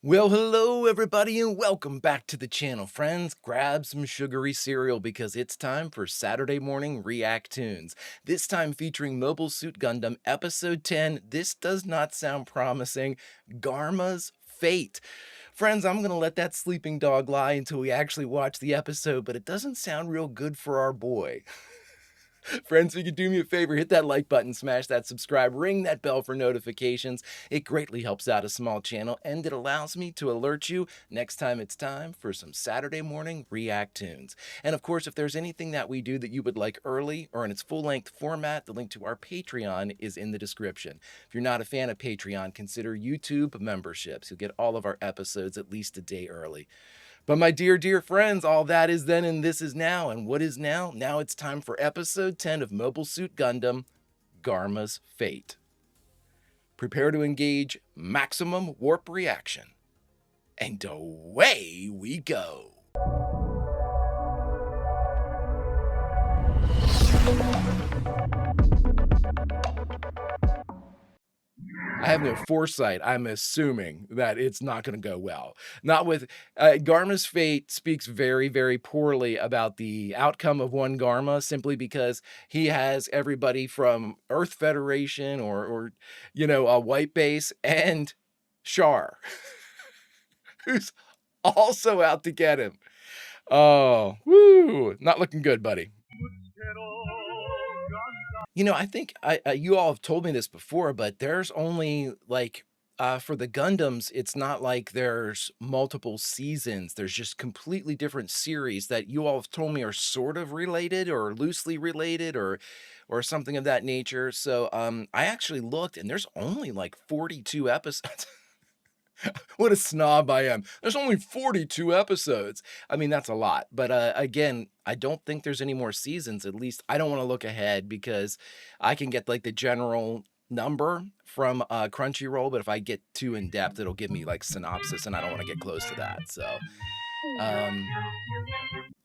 Well, hello everybody and welcome back to the channel, friends. Grab some sugary cereal because it's time for Saturday Morning React Toons. This time featuring Mobile Suit Gundam Episode 10. This does not sound promising. Garma's Fate. Friends, I'm going to let that sleeping dog lie until we actually watch the episode, but it doesn't sound real good for our boy. Friends, if you could do me a favor, hit that like button, smash that subscribe, ring that bell for notifications. It greatly helps out a small channel, and it allows me to alert you next time it's time for some Saturday Morning React Toons. And of course, if there's anything that we do that you would like early or in its full-length format, the link to our Patreon is in the description. If you're not a fan of Patreon, consider YouTube memberships. You'll get all of our episodes at least a day early. But my dear friends, all that is then and this is now. And what is now? Now it's time for episode 10 of Mobile Suit Gundam, Garma's Fate. Prepare to engage maximum warp reaction. And away we go. I have no foresight. I'm assuming that it's not going to go well. Not with Garma's Fate speaks very poorly about the outcome of one Garma simply because he has everybody from Earth Federation or a White Base and Char, who's also out to get him. Oh, woo! Not looking good, buddy. I think you all have told me this before, but there's only for the Gundams, it's not like there's multiple seasons. There's just completely different series that you all have told me are sort of related or loosely related or something of that nature. So I actually looked and there's only like 42 episodes. What a snob I am. There's only 42 episodes. I mean, that's a lot. But again, I don't think there's any more seasons. At least I don't want to look ahead because I can get like the general number from Crunchyroll. But if I get too in depth, it'll give me like synopsis and I don't want to get close to that. So I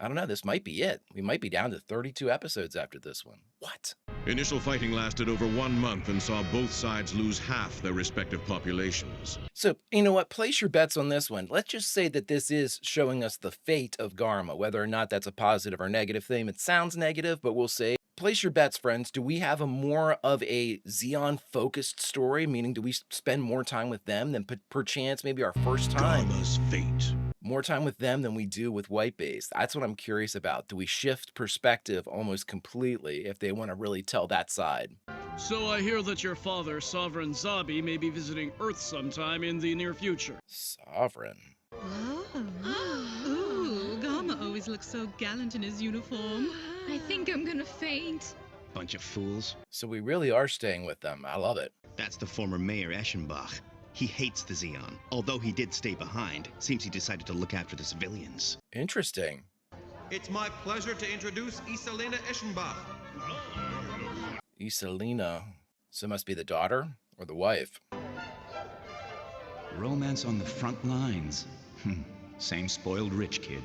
don't know. This might be it. We might be down to 32 episodes after this one. What? Initial fighting lasted over 1 month and saw both sides lose half their respective populations. So, you know what? Place your bets on this one. Let's just say that this is showing us the fate of Garma, whether or not that's a positive or negative thing. It sounds negative, but we'll say. Place your bets, friends. Do we have a more of a Zeon-focused story? Meaning, do we spend more time with them than perchance maybe our first time? Garma's Fate. More time with them than we do with White Base. That's what I'm curious about. Do we shift perspective almost completely if they want to really tell that side? So I hear that your father, Sovereign Zabi, may be visiting Earth sometime in the near future. Sovereign. Ooh, Garma always looks so gallant in his uniform. I think I'm gonna faint. Bunch of fools. So we really are staying with them. I love it. That's the former Mayor Eschenbach. He hates the Zeon. Although he did stay behind, seems he decided to look after the civilians. Interesting. It's my pleasure to introduce Isalina Eschenbach. Isalina. So it must be the daughter or the wife. Romance on the front lines. Same spoiled rich kid.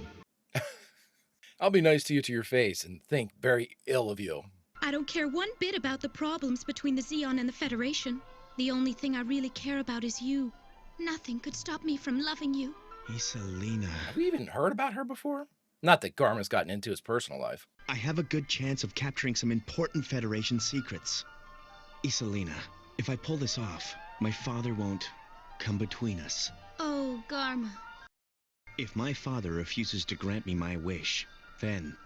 I'll be nice to you to your face and think very ill of you. I don't care one bit about the problems between the Zeon and the Federation. The only thing I really care about is you. Nothing could stop me from loving you. Isalina. Have we even heard about her before? Not that Garma's gotten into his personal life. I have a good chance of capturing some important Federation secrets. Isalina, if I pull this off, my father won't come between us. Oh, Garma. If my father refuses to grant me my wish, then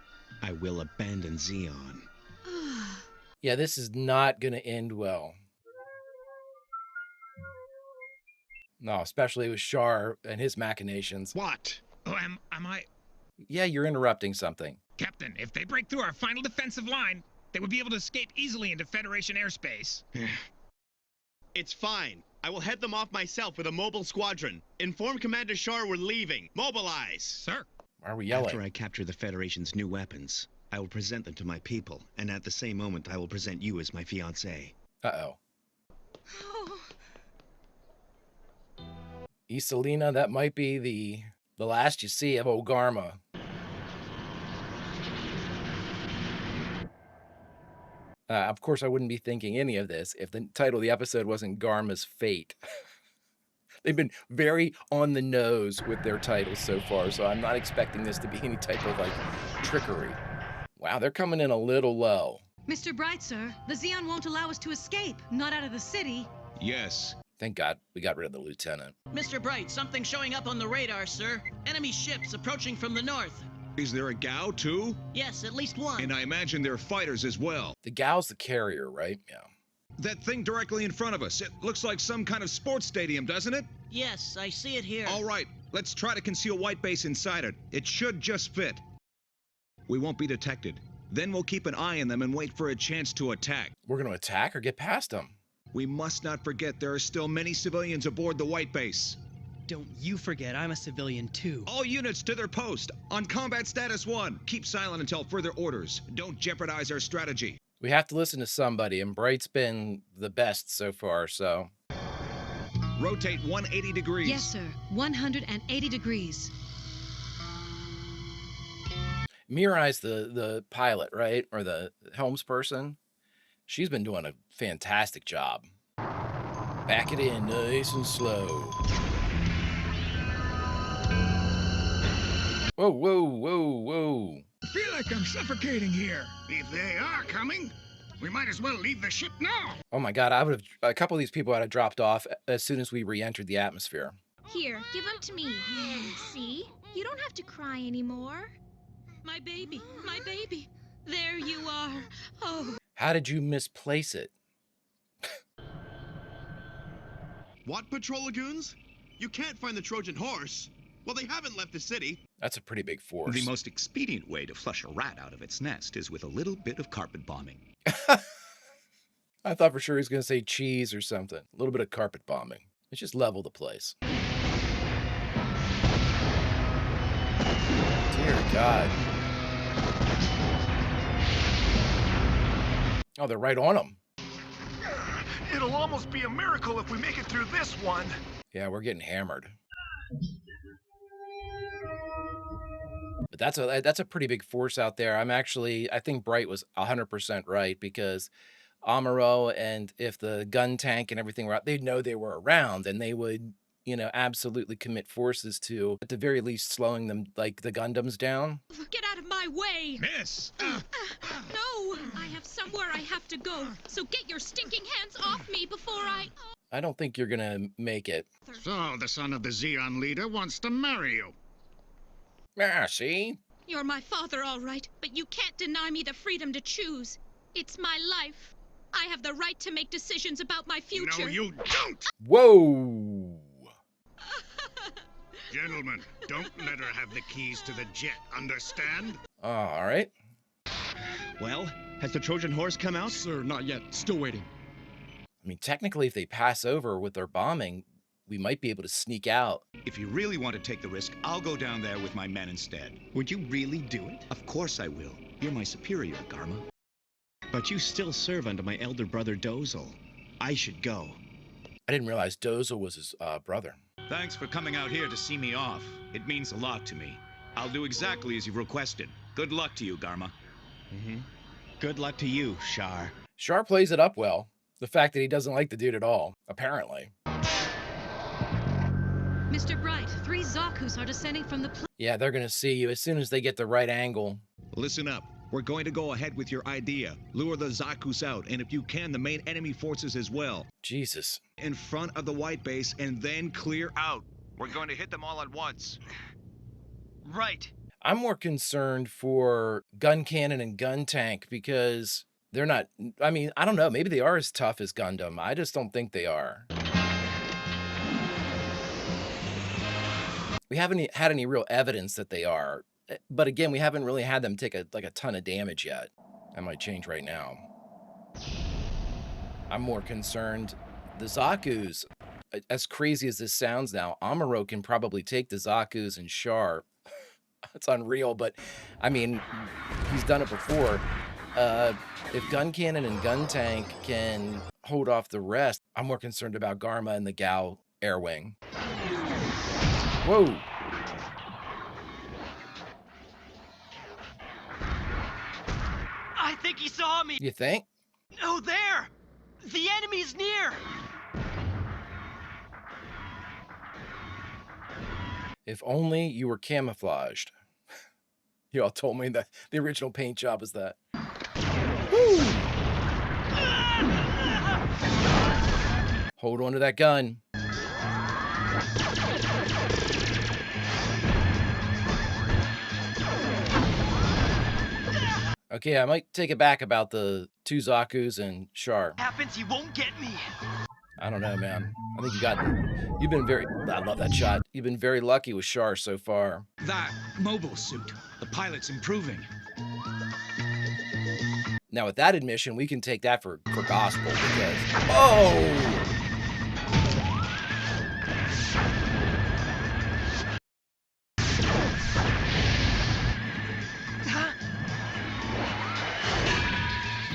I will abandon Zeon. Yeah, this is not going to end well. No, especially with Char and his machinations. What? Oh, am I? Yeah, you're interrupting something. Captain, if they break through our final defensive line, they would be able to escape easily into Federation airspace. It's fine. I will head them off myself with a mobile squadron. Inform Commander Char we're leaving. Mobilize! Sir. Why are we yelling? After I capture the Federation's new weapons, I will present them to my people, and at the same moment I will present you as my fiancée. Uh-oh. Isalina, that might be the last you see of old Garma. Of course, I wouldn't be thinking any of this if the title of the episode wasn't Garma's Fate. They've been very on the nose with their titles so far, so I'm not expecting this to be any type of, like, trickery. Wow, they're coming in a little low. Mr. Bright, sir, the Xeon won't allow us to escape. Not out of the city. Yes. Thank God we got rid of the lieutenant. Mr. Bright, something showing up on the radar, sir. Enemy ships approaching from the north. Is there a Gao, too? Yes, at least one. And I imagine they're fighters as well. The Gao's the carrier, right? Yeah. That thing directly in front of us, it looks like some kind of sports stadium, doesn't it? Yes, I see it here. All right, let's try to conceal white base inside it. It should just fit. We won't be detected. Then we'll keep an eye on them and wait for a chance to attack. We're going to attack or get past them? We must not forget there are still many civilians aboard the white base. Don't you forget I'm a civilian too. All units to their post. On combat status 1. Keep silent until further orders. Don't jeopardize our strategy. We have to listen to somebody, and Bright's been the best so far, so... Rotate 180 degrees. Yes, sir. 180 degrees. Mirai's the pilot, right? Or the helms person. She's been doing a fantastic job. Back it in nice and slow. Whoa, whoa, whoa, whoa. I feel like I'm suffocating here. If they are coming, we might as well leave the ship now. Oh my God, a couple of these people would have dropped off as soon as we re-entered the atmosphere. Here, give him to me. See? You don't have to cry anymore. My baby, my baby. There you are. Oh. How did you misplace it? What, Patrol Lagoons? You can't find the Trojan horse. Well, they haven't left the city. That's a pretty big force. The most expedient way to flush a rat out of its nest is with a little bit of carpet bombing. I thought for sure he was going to say cheese or something. A little bit of carpet bombing. Let's just level the place. Dear God. Oh, they're right on them. It'll almost be a miracle if we make it through this one. Yeah, we're getting hammered. But that's a pretty big force out there. I think Bright was 100% right, because Amuro, and if the gun tank and everything were out, they'd know they were around, and they would, you know, absolutely commit forces to, at the very least, slowing them, like the Gundams down. Get out of my way! Miss! No! I have somewhere I have to go, so get your stinking hands off me before I don't think you're gonna make it. So, the son of the Xeon leader wants to marry you. Ah, see? You're my father, all right, but you can't deny me the freedom to choose. It's my life. I have the right to make decisions about my future. No, you don't! Whoa! Gentlemen, don't let her have the keys to the jet, understand? All right. Well, has the Trojan horse come out? Sir, not yet. Still waiting. I mean, technically, if they pass over with their bombing, we might be able to sneak out. If you really want to take the risk, I'll go down there with my men instead. Would you really do it? Of course I will. You're my superior, Garma. But you still serve under my elder brother Dozel. I should go. I didn't realize Dozel was his brother. Thanks for coming out here to see me off. It means a lot to me. I'll do exactly as you've requested. Good luck to you, Garma. Good luck to you, Shar. Shar plays it up well. The fact that he doesn't like the dude at all, apparently. Mr. Bright, 3 Zakus are descending from the Yeah, they're gonna see you as soon as they get the right angle. Listen up. We're going to go ahead with your idea. Lure the Zakus out, and if you can, the main enemy forces as well. Jesus. In front of the white base, and then clear out. We're going to hit them all at once. Right. I'm more concerned for gun cannon and gun tank, because they're not, I mean, I don't know, maybe they are as tough as Gundam. I just don't think they are. We haven't had any real evidence that they are. But again, we haven't really had them take a ton of damage yet. That might change right now. I'm more concerned. The Zakus, as crazy as this sounds now, Amuro can probably take the Zakus and Shar. It's unreal, but I mean, he's done it before. If gun cannon and gun tank can hold off the rest, I'm more concerned about Garma and the Gao air wing. Whoa. I think he saw me. You think? No, there! The enemy's near! If only you were camouflaged. You all told me that the original paint job was that. Woo! Hold on to that gun. Okay, I might take it back about the two Zakus and Char. Happens, he won't get me. I don't know, man. I think you've been very, I love that shot. You've been very lucky with Char so far. That mobile suit. The pilot's improving. Now with that admission, we can take that for gospel because, oh!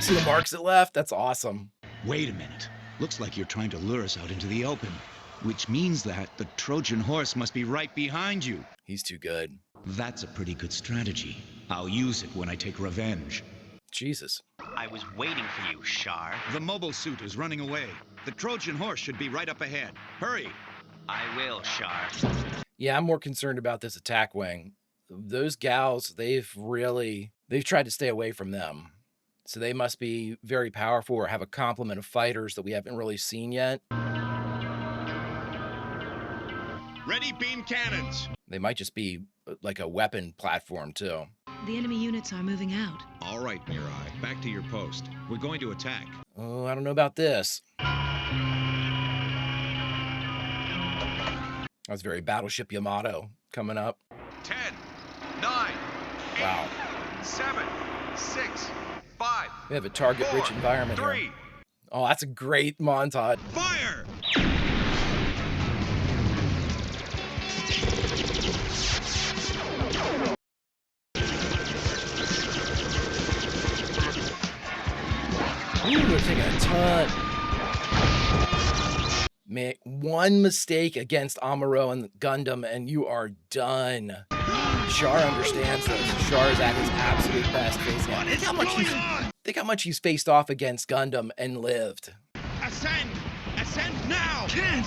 See the marks it left? That's awesome. Wait a minute. Looks like you're trying to lure us out into the open, which means that the Trojan horse must be right behind you. He's too good. That's a pretty good strategy. I'll use it when I take revenge. Jesus. I was waiting for you, Char. The mobile suit is running away. The Trojan horse should be right up ahead. Hurry. I will, Char. Yeah, I'm more concerned about this attack wing. Those gals, they've tried to stay away from them. So they must be very powerful or have a complement of fighters that we haven't really seen yet. Ready beam cannons. They might just be like a weapon platform too. The enemy units are moving out. All right, Mirai, back to your post. We're going to attack. Oh, I don't know about this. That's very Battleship Yamato coming up. 10, 9, 8, wow. 7, 6, 5. We have a target-rich environment 3. here. Oh, that's a great montage. Fire! Ooh, we're taking a ton. Man, one mistake against Amuro and Gundam, and you are done. Char understands this. Char is at his absolute best facing off. Think how much he's faced off against Gundam and lived. Ascend! Ascend now! Can't!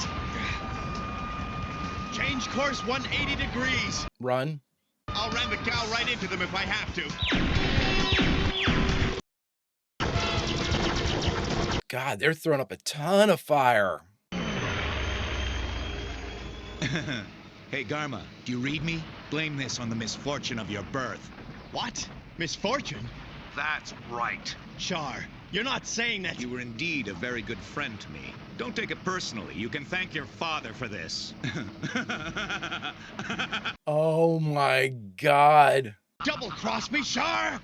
Change course 180 degrees. Run. I'll ram the gal right into them if I have to. God, they're throwing up a ton of fire. Hey, Garma, do you read me? Blame this on the misfortune of your birth. What? Misfortune? That's right. Char, you're not saying that. You were indeed a very good friend to me. Don't take it personally. You can thank your father for this. Oh my God. Double cross me, Char!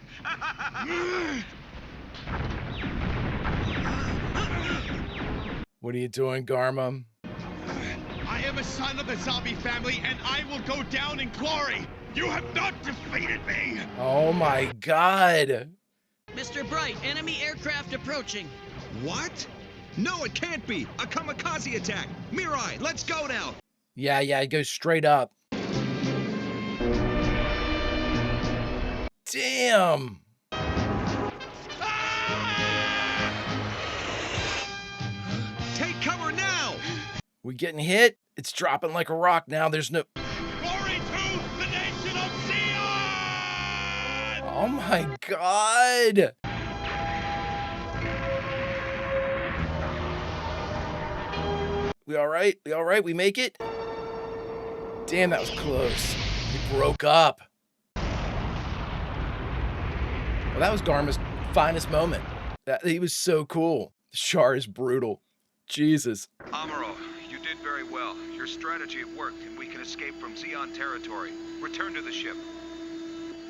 What are you doing, Garma? I am a son of the zabi family, and I will go down in glory. You have not defeated me. Oh my God. Mr. Bright, enemy aircraft approaching. What? No, it can't be. A kamikaze attack. Mirai, let's go now. Yeah, it goes straight up. Damn. Take cover now. We getting hit? It's dropping like a rock now. There's no... Glory to the nation of Zeon! Oh my God. We all right? We all right? We make it? Damn, that was close. He broke up. Well, that was Garma's finest moment. He was so cool. Char is brutal. Jesus. Amuro, you did very well. Your strategy worked, and we can escape from Zeon territory. Return to the ship.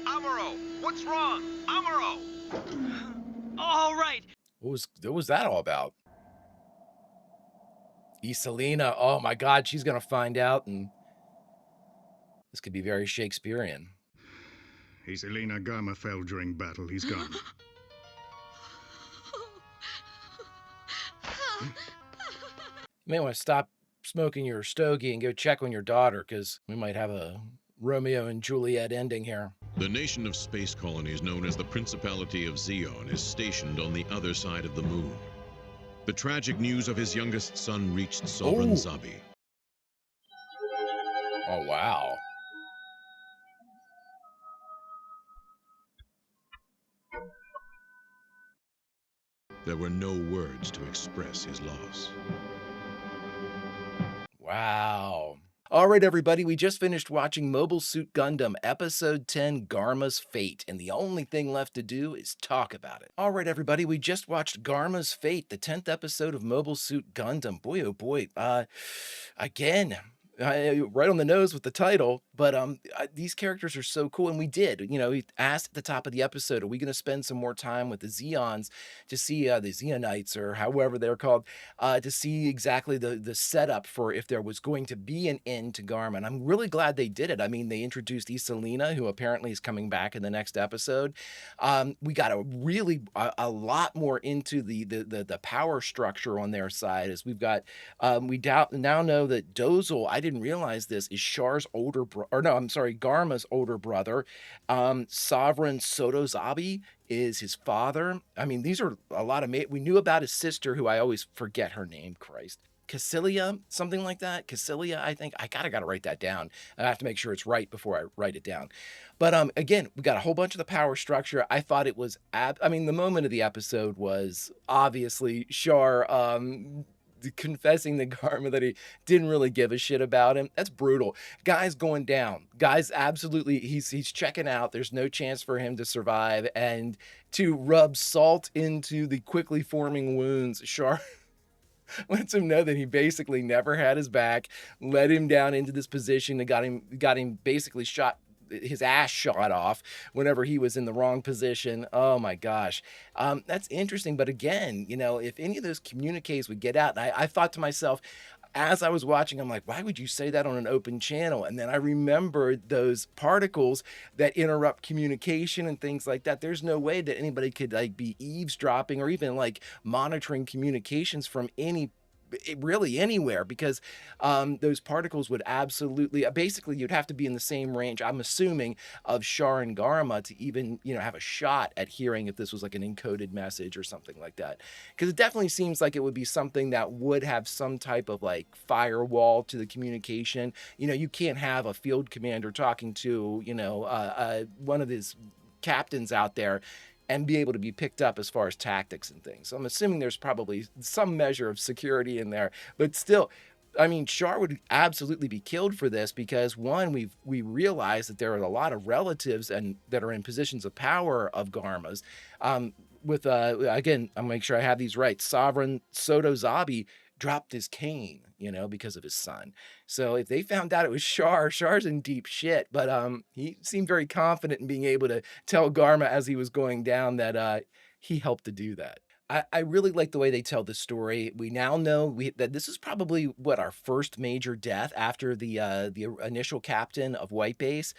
Amuro, what's wrong? Amuro! All right. What was that all about? Iselina, oh my God, she's gonna find out, and this could be very Shakespearean. Iselina, Garma fell during battle. He's gone. You may want to stop smoking your stogie and go check on your daughter, because we might have a Romeo and Juliet ending here. The nation of space colonies known as the Principality of Zeon is stationed on the other side of the moon. The tragic news of his youngest son reached Sovereign Zabi. Oh, wow. There were no words to express his loss. Wow. All right, everybody, we just finished watching Mobile Suit Gundam Episode 10, Garma's Fate, and the only thing left to do is talk about it. All right, everybody, we just watched Garma's Fate, the 10th episode of Mobile Suit Gundam. Boy, oh boy, again, right on the nose with the title, but these characters are so cool, and we did. You know, we asked at the top of the episode, are we going to spend some more time with the Zeons to see the Zeonites, or however they're called, to see exactly the setup for if there was going to be an end to Garma, and I'm really glad they did it. I mean, they introduced Iselina, who apparently is coming back in the next episode. We got a lot more into the power structure on their side, as we've got, we now know that Dozel, I didn't realize this, is Char's older brother, or no, I'm sorry, Garma's older brother. Sovereign Sotozabi is his father. I mean, these are a lot of, we knew about his sister, who I always forget her name, Christ. Cassilia, something like that. Cassilia, I think. I gotta write that down. I have to make sure it's right before I write it down. But again, we got a whole bunch of the power structure. I thought it was, I mean, the moment of the episode was obviously Char confessing to Garma that he didn't really give a shit about him. That's brutal. Guy's going down. Guy's absolutely, he's checking out. There's no chance for him to survive. And to rub salt into the quickly forming wounds, Char lets him know that he basically never had his back, led him down into this position and got him basically shot, his ass shot off whenever he was in the wrong position. Oh my gosh. That's interesting. But again, you know, if any of those communiques would get out, and I thought to myself, as I was watching, I'm like, why would you say that on an open channel? And then I remembered those particles that interrupt communication and things like that. There's no way that anybody could like be eavesdropping or even like monitoring communications from really anywhere, because those particles would absolutely, basically you'd have to be in the same range, I'm assuming, of Char and Garma to even, you know, have a shot at hearing if this was like an encoded message or something like that. Because it definitely seems like it would be something that would have some type of like firewall to the communication. You know, you can't have a field commander talking to, you know, one of his captains out there and be able to be picked up as far as tactics and things. So I'm assuming there's probably some measure of security in there, but still, I mean, Char would absolutely be killed for this, because one, we realize that there are a lot of relatives and that are in positions of power of Garma's. With again, I'm make sure I have these right. Sovereign Sotozabi dropped his cane, you know, because of his son. So if they found out it was Char's in deep shit. But he seemed very confident in being able to tell Garma as he was going down that he helped to do that. I really like the way they tell the story. We now know that this is probably what our first major death after the initial captain of White Base.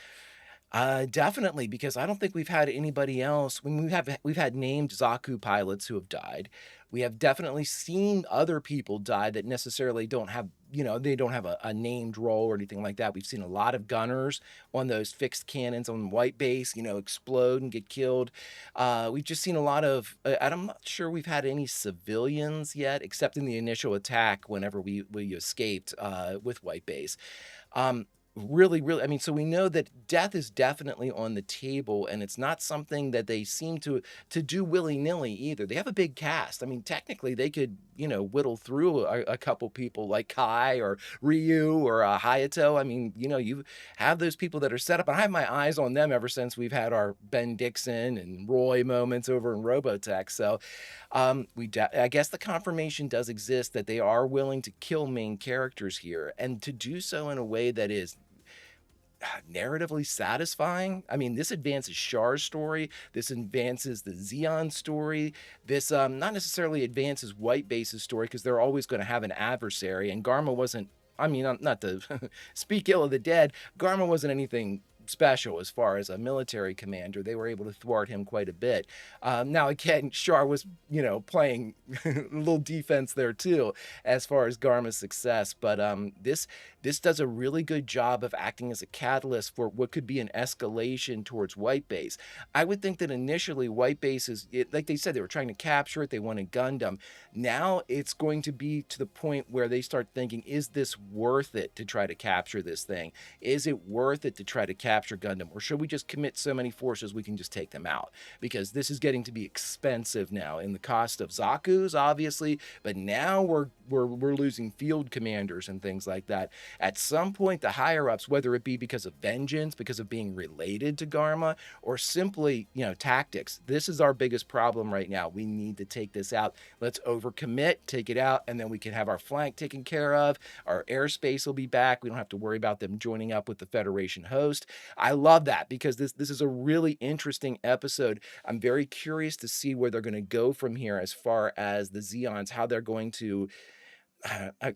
Definitely, because I don't think we've had anybody else. When we've had named Zaku pilots who have died. We have definitely seen other people die that necessarily don't have, you know, they don't have a named role or anything like that. We've seen a lot of gunners on those fixed cannons on White Base, you know, explode and get killed. We've just seen a lot of, I'm not sure we've had any civilians yet, except in the initial attack whenever we escaped with White Base. Really, I mean, so we know that death is definitely on the table, and it's not something that they seem to do willy-nilly either. They have a big cast. I mean, technically they could, you know, whittle through a couple people like Kai or Ryu or Hayato. I mean, you know, you have those people that are set up, and I have my eyes on them ever since we've had our Ben Dixon and Roy moments over in Robotech. So I guess the confirmation does exist that they are willing to kill main characters here, and to do so in a way that is narratively satisfying. I mean, this advances Char's story. This advances the Zeon story. This not necessarily advances White Base's story, because they're always going to have an adversary. And Garma wasn't, I mean, not to speak ill of the dead, Garma wasn't anything special as far as a military commander. They were able to thwart him quite a bit. Now, again, Char was, you know, playing a little defense there too, as far as Garma's success. But This does a really good job of acting as a catalyst for what could be an escalation towards White Base. I would think that initially White Base like they said, they were trying to capture it, they wanted Gundam. Now it's going to be to the point where they start thinking, is this worth it to try to capture this thing? Is it worth it to try to capture Gundam? Or should we just commit so many forces we can just take them out? Because this is getting to be expensive now in the cost of Zaku's, obviously, but now we're losing field commanders and things like that. At some point, the higher-ups, whether it be because of vengeance, because of being related to Garma, or simply, tactics, this is our biggest problem right now. We need to take this out. Let's overcommit, take it out, and then we can have our flank taken care of. Our airspace will be back. We don't have to worry about them joining up with the Federation host. I love that because this is a really interesting episode. I'm very curious to see where they're going to go from here as far as the Zeons, how they're going to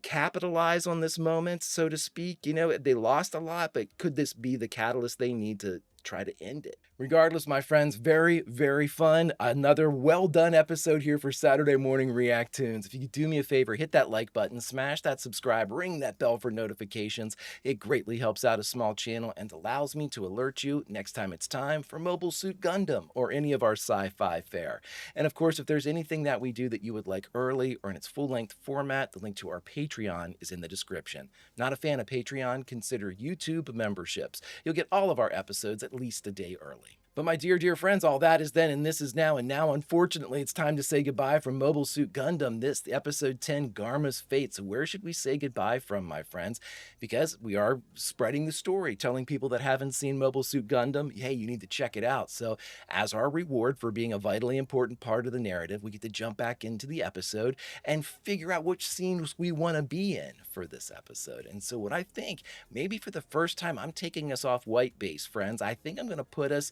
capitalize on this moment, so to speak. They lost a lot, but could this be the catalyst they need to try to end it? Regardless, my friends, very, very fun. Another well-done episode here for Saturday Morning React Toons. If you could do me a favor, hit that like button, smash that subscribe, ring that bell for notifications. It greatly helps out a small channel and allows me to alert you next time it's time for Mobile Suit Gundam or any of our sci-fi fare. And of course, if there's anything that we do that you would like early or in its full-length format, the link to our Patreon is in the description. Not a fan of Patreon? Consider YouTube memberships. You'll get all of our episodes at least a day early. But my dear, dear friends, all that is then and this is now. And now, unfortunately, it's time to say goodbye from Mobile Suit Gundam. This, episode 10, Garma's Fate. So where should we say goodbye from, my friends? Because we are spreading the story, telling people that haven't seen Mobile Suit Gundam, hey, you need to check it out. So as our reward for being a vitally important part of the narrative, we get to jump back into the episode and figure out which scenes we want to be in for this episode. And so what I think, maybe for the first time, I'm taking us off White Base, friends. I think I'm going to put us...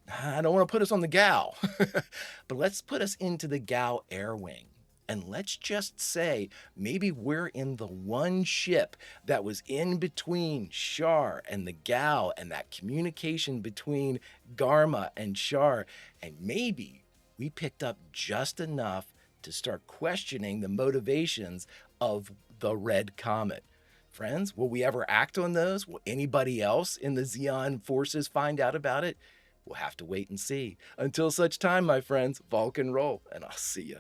I don't want to put us on the Gao, but let's put us into the Gao air wing. And let's just say maybe we're in the one ship that was in between Char and the Gao and that communication between Garma and Char. And maybe we picked up just enough to start questioning the motivations of the Red Comet. Friends, will we ever act on those? Will anybody else in the Zeon forces find out about it? We'll have to wait and see. Until such time, my friends, Vulcan roll, and I'll see you